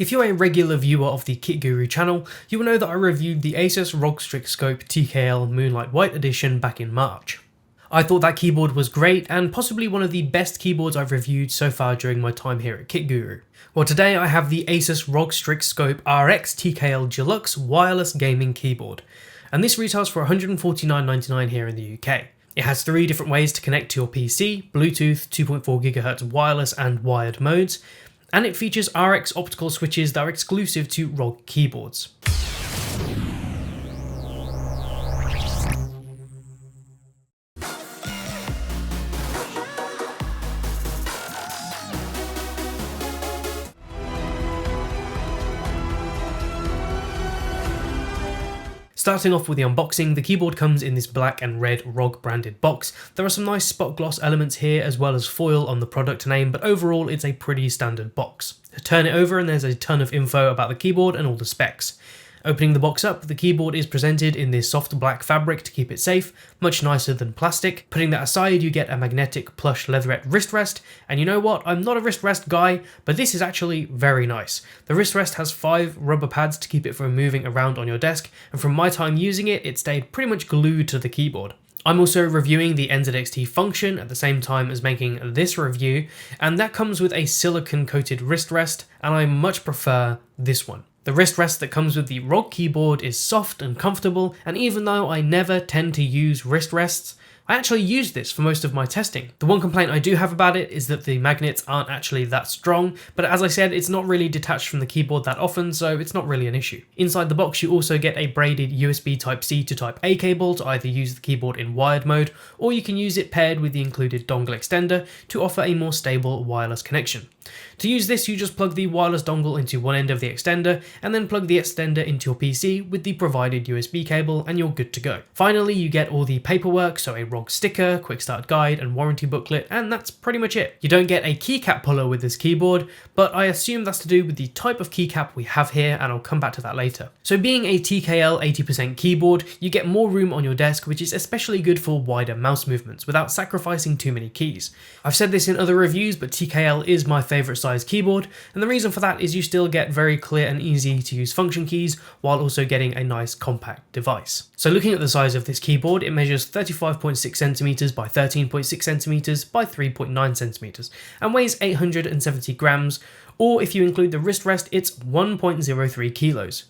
If you're a regular viewer of the Kit Guru channel, you will know that I reviewed the ASUS ROG Strix Scope TKL Moonlight White Edition back in March. I thought that keyboard was great and possibly one of the best keyboards I've reviewed so far during my time here at Kit Guru. Well, today I have the ASUS ROG Strix Scope RX TKL Deluxe wireless gaming keyboard, and this retails for $149.99 here in the UK. It has 3 different ways to connect to your PC, Bluetooth, 2.4 GHz wireless and wired modes, and it features RX optical switches that are exclusive to ROG keyboards. Starting off with the unboxing, the keyboard comes in this black and red ROG branded box. There are some nice spot gloss elements here as well as foil on the product name, but overall it's a pretty standard box. Turn it over and there's a ton of info about the keyboard and all the specs. Opening the box up, the keyboard is presented in this soft black fabric to keep it safe, much nicer than plastic. Putting that aside, you get a magnetic plush leatherette wrist rest, and you know what, I'm not a wrist rest guy, but this is actually very nice. The wrist rest has 5 rubber pads to keep it from moving around on your desk, and from my time using it, it stayed pretty much glued to the keyboard. I'm also reviewing the NZXT function at the same time as making this review, and that comes with a silicone coated wrist rest, and I much prefer this one. The wrist rest that comes with the ROG keyboard is soft and comfortable, and even though I never tend to use wrist rests, I actually use this for most of my testing. The one complaint I do have about it is that the magnets aren't actually that strong, but as I said, it's not really detached from the keyboard that often, so it's not really an issue. Inside the box you also get a braided USB Type-C to Type-A cable to either use the keyboard in wired mode, or you can use it paired with the included dongle extender to offer a more stable wireless connection. To use this, you just plug the wireless dongle into one end of the extender, and then plug the extender into your PC with the provided USB cable, and you're good to go. Finally, you get all the paperwork, so a ROG sticker, quick start guide, and warranty booklet, and that's pretty much it. You don't get a keycap puller with this keyboard, but I assume that's to do with the type of keycap we have here, and I'll come back to that later. So being a TKL 80% keyboard, you get more room on your desk, which is especially good for wider mouse movements without sacrificing too many keys. I've said this in other reviews, but TKL is my favourite size keyboard, and the reason for that is you still get very clear and easy to use function keys while also getting a nice compact device. So looking at the size of this keyboard, it measures 35.6 centimeters by 13.6 centimeters by 3.9 centimeters and weighs 870 grams, or if you include the wrist rest, it's 1.03 kilos.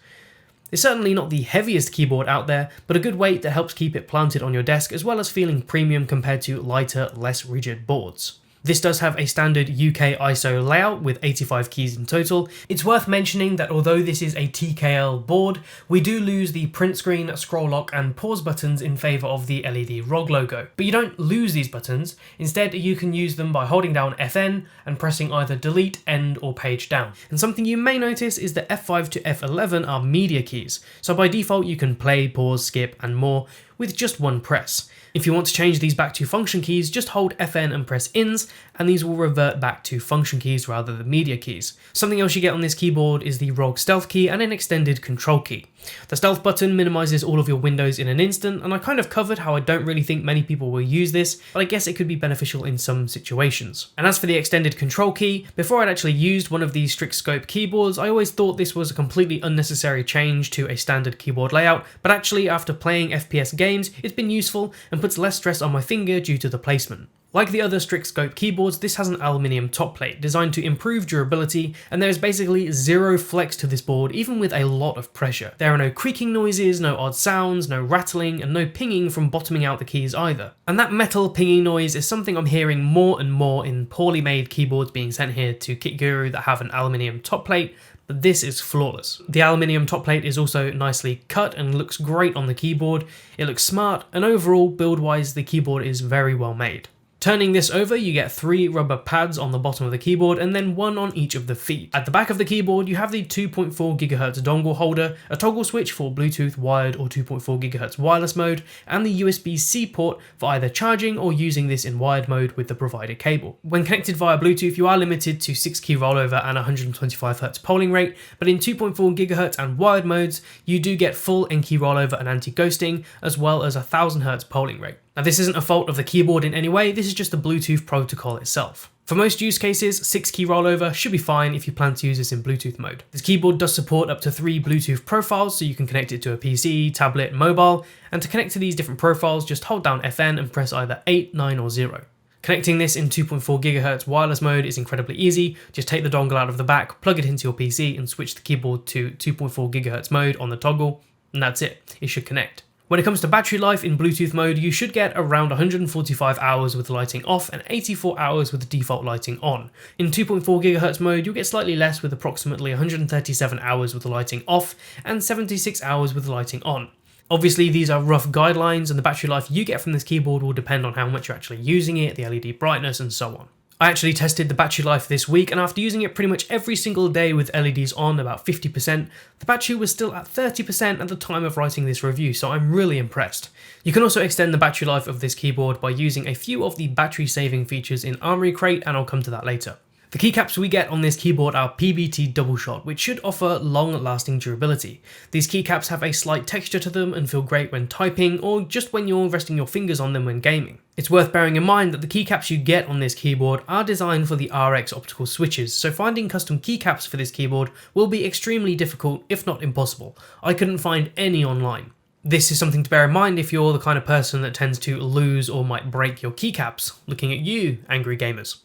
It's certainly not the heaviest keyboard out there, but a good weight that helps keep it planted on your desk as well as feeling premium compared to lighter, less rigid boards. This does have a standard UK ISO layout with 85 keys in total. It's worth mentioning that although this is a TKL board, we do lose the print screen, scroll lock and pause buttons in favour of the LED ROG logo. But you don't lose these buttons, instead you can use them by holding down FN and pressing either delete, end or page down. And something you may notice is that F5 to F11 are media keys, so by default you can play, pause, skip and more with just one press. If you want to change these back to function keys, just hold FN and press INS, and these will revert back to function keys rather than media keys. Something else you get on this keyboard is the ROG Stealth key and an extended control key. The Stealth button minimises all of your windows in an instant, and I kind of covered how I don't really think many people will use this, but I guess it could be beneficial in some situations. And as for the extended control key, before I'd actually used one of these Strix Scope keyboards, I always thought this was a completely unnecessary change to a standard keyboard layout, but actually after playing FPS games, it's been useful and puts less stress on my finger due to the placement. Like the other Strix Scope keyboards, this has an aluminium top plate designed to improve durability, and there is basically zero flex to this board even with a lot of pressure. There are no creaking noises, no odd sounds, no rattling, and no pinging from bottoming out the keys either. And that metal pinging noise is something I'm hearing more and more in poorly made keyboards being sent here to Kit Guru that have an aluminium top plate, but this is flawless. The aluminium top plate is also nicely cut and looks great on the keyboard, it looks smart, and overall build-wise the keyboard is very well made. Turning this over, you get 3 rubber pads on the bottom of the keyboard and then 1 on each of the feet. At the back of the keyboard, you have the 2.4 GHz dongle holder, a toggle switch for Bluetooth wired or 2.4 GHz wireless mode, and the USB-C port for either charging or using this in wired mode with the provided cable. When connected via Bluetooth, you are limited to 6 key rollover and 125 Hz polling rate, but in 2.4 GHz and wired modes, you do get full N-key rollover and anti-ghosting, as well as 1000 Hz polling rate. Now this isn't a fault of the keyboard in any way, this is just the Bluetooth protocol itself. For most use cases, 6-key rollover should be fine if you plan to use this in Bluetooth mode. This keyboard does support up to 3 Bluetooth profiles, so you can connect it to a PC, tablet, mobile, and to connect to these different profiles, just hold down FN and press either 8, 9 or 0. Connecting this in 2.4 GHz wireless mode is incredibly easy. Just take the dongle out of the back, plug it into your PC and switch the keyboard to 2.4 GHz mode on the toggle, and that's it. It should connect. When it comes to battery life in Bluetooth mode, you should get around 145 hours with the lighting off and 84 hours with the default lighting on. In 2.4 GHz mode, you'll get slightly less with approximately 137 hours with the lighting off and 76 hours with the lighting on. Obviously, these are rough guidelines, and the battery life you get from this keyboard will depend on how much you're actually using it, the LED brightness, and so on. I actually tested the battery life this week, and after using it pretty much every single day with LEDs on, about 50%, the battery was still at 30% at the time of writing this review, so I'm really impressed. You can also extend the battery life of this keyboard by using a few of the battery saving features in Armory Crate, and I'll come to that later. The keycaps we get on this keyboard are PBT double shot, which should offer long-lasting durability. These keycaps have a slight texture to them and feel great when typing or just when you're resting your fingers on them when gaming. It's worth bearing in mind that the keycaps you get on this keyboard are designed for the RX optical switches, so finding custom keycaps for this keyboard will be extremely difficult, if not impossible. I couldn't find any online. This is something to bear in mind if you're the kind of person that tends to lose or might break your keycaps. Looking at you, angry gamers.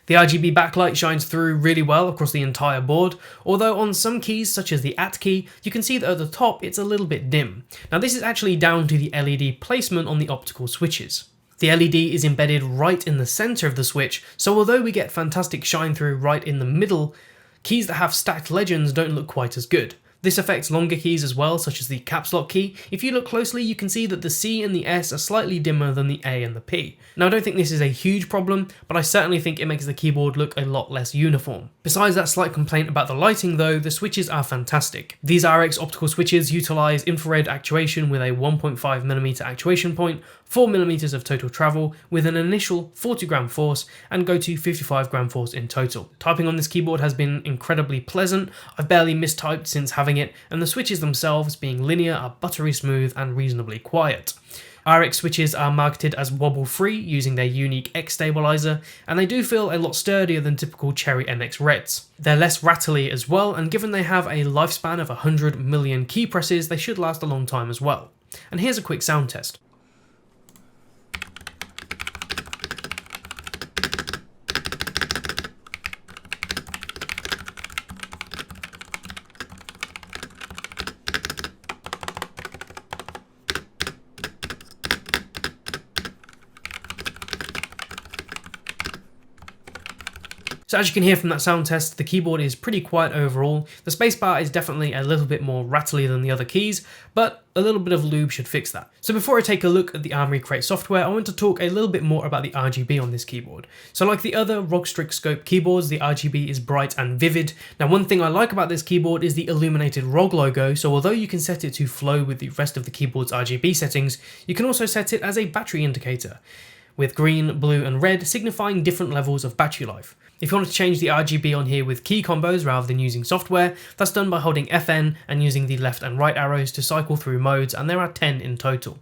The RGB backlight shines through really well across the entire board, although on some keys such as the AT key, you can see that at the top it's a little bit dim. Now this is actually down to the LED placement on the optical switches. The LED is embedded right in the center of the switch, so although we get fantastic shine through right in the middle, keys that have stacked legends don't look quite as good. This affects longer keys as well, such as the caps lock key. If you look closely, you can see that the C and the S are slightly dimmer than the A and the P. Now I don't think this is a huge problem, but I certainly think it makes the keyboard look a lot less uniform. Besides that slight complaint about the lighting though, the switches are fantastic. These RX optical switches utilize infrared actuation with a 1.5mm actuation point, 4mm of total travel, with an initial 40g force, and go to 55g force in total. Typing on this keyboard has been incredibly pleasant. I've barely mistyped since having it, and the switches themselves, being linear, are buttery smooth and reasonably quiet. RX switches are marketed as wobble-free using their unique X stabilizer, and they do feel a lot sturdier than typical Cherry NX Reds. They're less rattly as well, and given they have a lifespan of 100 million key presses, they should last a long time as well. And here's a quick sound test. So as you can hear from that sound test, the keyboard is pretty quiet overall. The spacebar is definitely a little bit more rattly than the other keys, but a little bit of lube should fix that. So before I take a look at the Armory Crate software, I want to talk a little bit more about the RGB on this keyboard. So like the other ROG Strix scope keyboards, the RGB is bright and vivid. Now one thing I like about this keyboard is the illuminated ROG logo, so although you can set it to flow with the rest of the keyboard's RGB settings, you can also set it as a battery indicator, with green, blue and red signifying different levels of battery life. If you want to change the RGB on here with key combos rather than using software, that's done by holding FN and using the left and right arrows to cycle through modes, and there are 10 in total.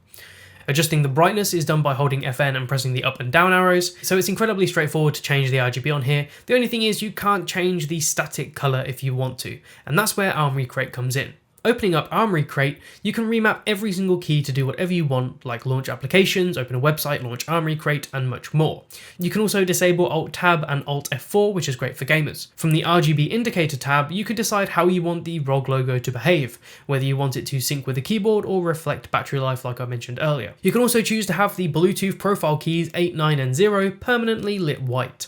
Adjusting the brightness is done by holding FN and pressing the up and down arrows, so it's incredibly straightforward to change the RGB on here. The only thing is you can't change the static colour if you want to, and that's where Armory Crate comes in. Opening up Armory Crate, you can remap every single key to do whatever you want, like launch applications, open a website, launch Armory Crate, and much more. You can also disable Alt-Tab and Alt-F4, which is great for gamers. From the RGB indicator tab, you can decide how you want the ROG logo to behave, whether you want it to sync with the keyboard or reflect battery life like I mentioned earlier. You can also choose to have the Bluetooth profile keys 8, 9, and 0 permanently lit white.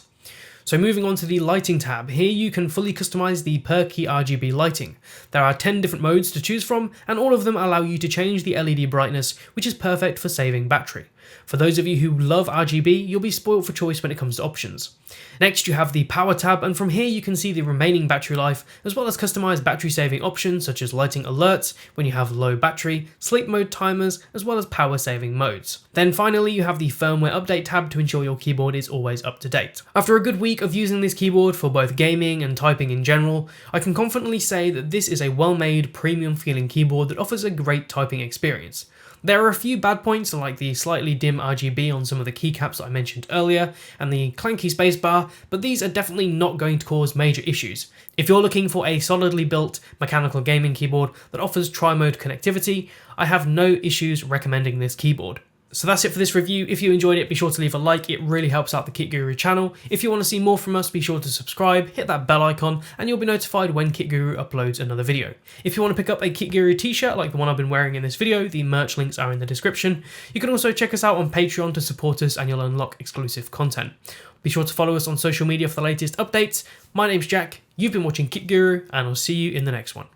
So moving on to the lighting tab, here you can fully customize the per key RGB lighting. There are 10 different modes to choose from, and all of them allow you to change the LED brightness, which is perfect for saving battery. For those of you who love RGB, you'll be spoiled for choice when it comes to options. Next you have the power tab, and from here you can see the remaining battery life as well as customized battery saving options such as lighting alerts when you have low battery, sleep mode timers, as well as power saving modes. Then finally you have the firmware update tab to ensure your keyboard is always up to date. After a good week of using this keyboard for both gaming and typing in general, I can confidently say that this is a well-made, premium feeling keyboard that offers a great typing experience. There are a few bad points like the slightly dim RGB on some of the keycaps that I mentioned earlier and the clanky spacebar, but these are definitely not going to cause major issues. If you're looking for a solidly built mechanical gaming keyboard that offers tri-mode connectivity, I have no issues recommending this keyboard. So that's it for this review. If you enjoyed it, be sure to leave a like, it really helps out the Kit Guru channel. If you want to see more from us, be sure to subscribe, hit that bell icon, and you'll be notified when Kit Guru uploads another video. If you want to pick up a Kit Guru t-shirt like the one I've been wearing in this video, the merch links are in the description. You can also check us out on Patreon to support us and you'll unlock exclusive content. Be sure to follow us on social media for the latest updates. My name's Jack, you've been watching Kit Guru, and I'll see you in the next one.